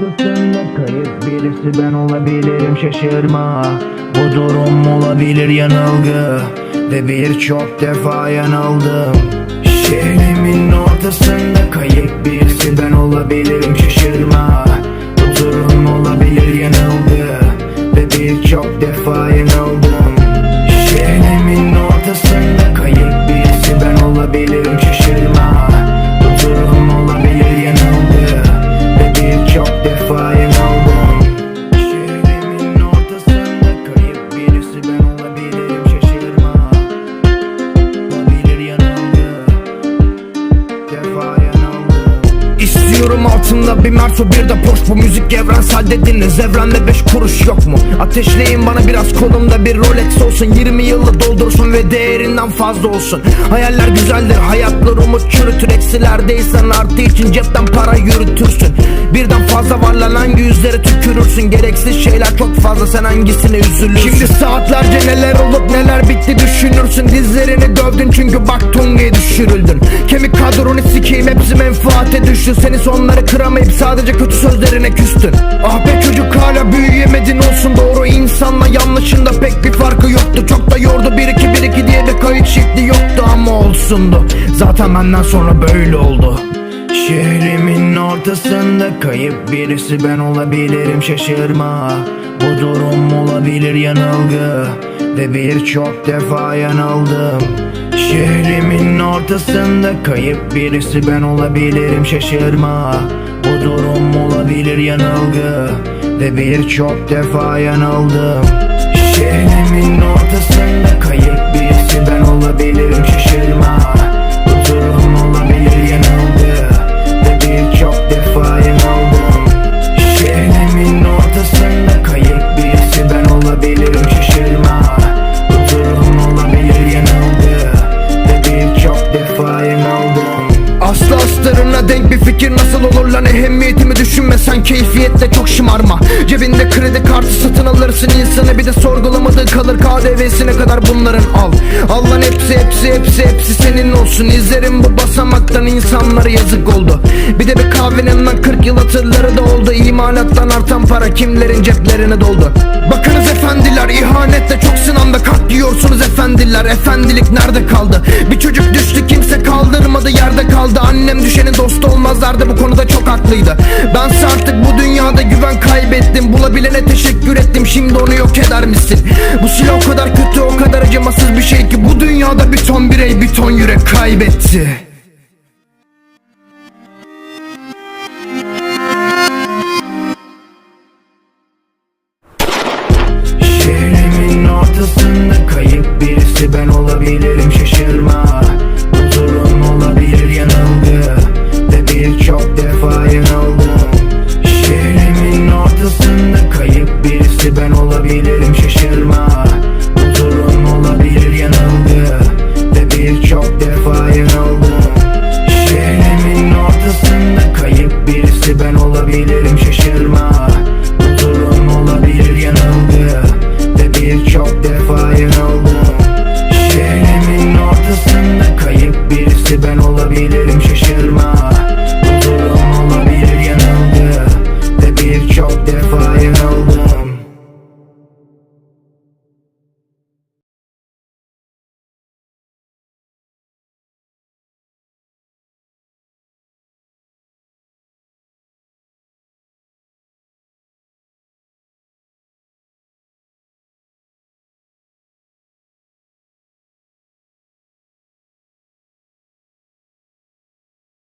ortasında kayıp birisi ben olabilirim, şaşırma. Bu durum olabilir yanılgı ve birçok defa yanıldım. Şehrimin ortasında kayıp birisi ben olabilirim, şaşırma. Bu durum olabilir yanılgı ve birçok defa yanıldım. Şehrimin ortasında kayıp birisi ben olabilirim, şaşırma. Bu durum olabilir yanılgı ve birçok defa yanıldım. Şehrimin ortasında kayıp birisi ben olabilirim, şaşırma. Olabilir yanılgı, defa yanıldım. İstiyorum altımda bir Merso, bir de Porsche. Bu müzik evrensel dediniz, evrende 5 kuruş yok mu? Ateşleyin bana biraz, kolumda bir Rolex olsun. 20 yılı doldursun ve değerinden fazla olsun. Hayaller güzeldir, hayatlar umut çürütür. Eksilerdeysen artı için cepten para yürütürsün. Birden fazla var lan, hangi yüzlere tükürürsün? Gereksiz şeyler çok fazla, sen hangisine üzülürsün? Şimdi saatlerce neler olup neler bitti düşünürsün. Dizlerini dövdün çünkü bak Tunga'ya düşürüldün. Kemik kadronu sikeyim, hepsi menfaate düştü. Seni sonları kıramayıp sadece kötü sözlerine küstün. Ah be çocuk, hala büyüyemedin, olsun doğru insanla yanlışında pek bir farkı yoktu. Çok da yordu 1-2-1-2 diye de kayıt şekli yoktu ama olsundu. Zaten benden sonra böyle oldu. Şehrimin ortasında kayıp birisi ben olabilirim, şaşırma. Bu durum olabilir yanılgı ve birçok defa yanıldım. Şehrimin ortasında kayıp birisi ben olabilirim, şaşırma. Bu durum olabilir yanılgı ve birçok defa yanıldım. Şehrimin ortasında kayıp birisi ben olabilirim, şaşırma. Bu durum olabilir yanılgı ve birçok defa yanıldım. Şehrimin ortasında kayıp birisi ben olabilirim, şaşırma. Bu durum olabilir yanılgı ve birçok defa yanıldım. Aslı astarına denk bir fikir nasıl olur lan? Ehemmiyetimi düşünmesen keyfiyette çok şımarma. Cebinde kredi kartı satın alırsın insanı, bir de sorgulamadığı kalır. KDV'sine kadar bunların al. Allah'ın hepsi senin olsun. İzlerim bu basamaktan, insanlara yazık oldu. Bir de bir kahvenin lan 40 yıl hatırları da oldu. İmalattan artan para kimlerin ceplerine doldu. Bakınız efendiler, ihanetle çok sınavda kalk diyorsunuz efendiler. Efendilik nerede kaldı? Bir çocuk düştü, kimse kaldırmadı, yerde kaldı. Annem düşenin dostu olmazlardı, bu konuda çok haklıydı. Bense artık bu dünyada güven kaybettim. Bulabilene teşekkür ettim, şimdi onu yok eder misin? Bu silah o kadar kötü, o kadar acımasız bir şey ki bu dünyada bir ton birey bir ton yürek kaybetti.